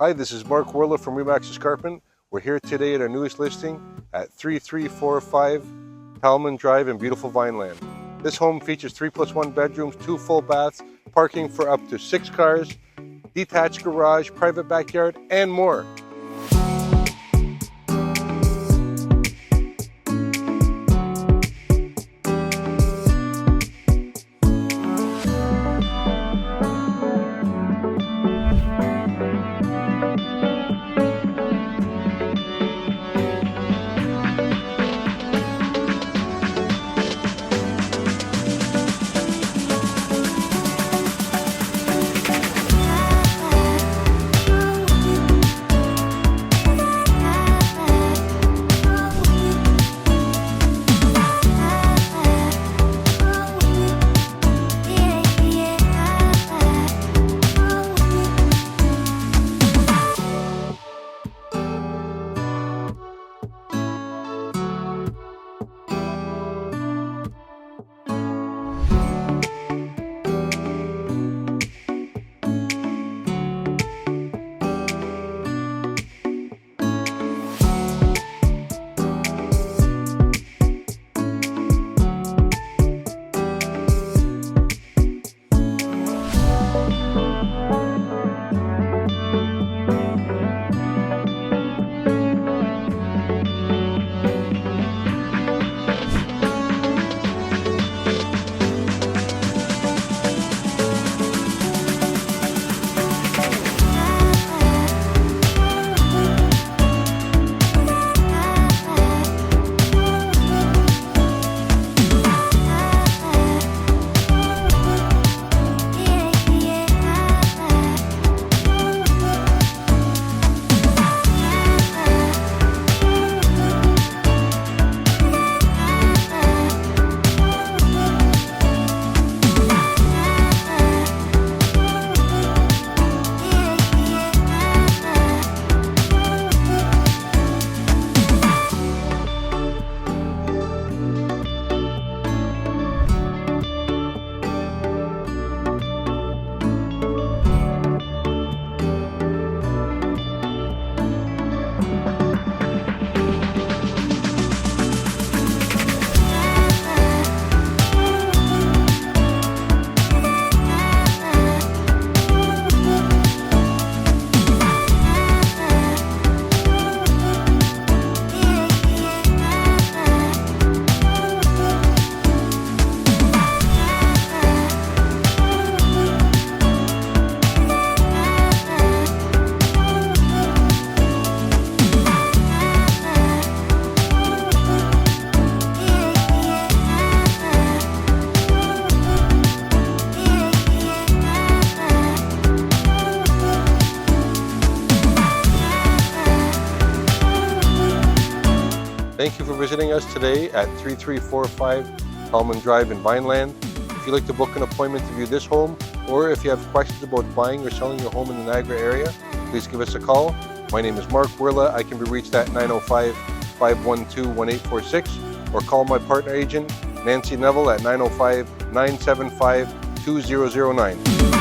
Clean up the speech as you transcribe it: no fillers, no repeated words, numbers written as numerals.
Hi, this is Mark Woehrle from Remax Escarpment. We're here today at our newest listing at 3345 Tallman Drive in beautiful Vineland. This home features 3+1 bedrooms, 2 full baths, parking for up to 6 cars, detached garage, private backyard, and more. Thank you for visiting us today at 3345 Tallman Drive in Vineland. If you'd like to book an appointment to view this home, or if you have questions about buying or selling your home in the Niagara area, please give us a call. My name is Mark Woehrle. I can be reached at 905-512-1846, or call my partner agent, Nancy Neville, at 905-975-2009.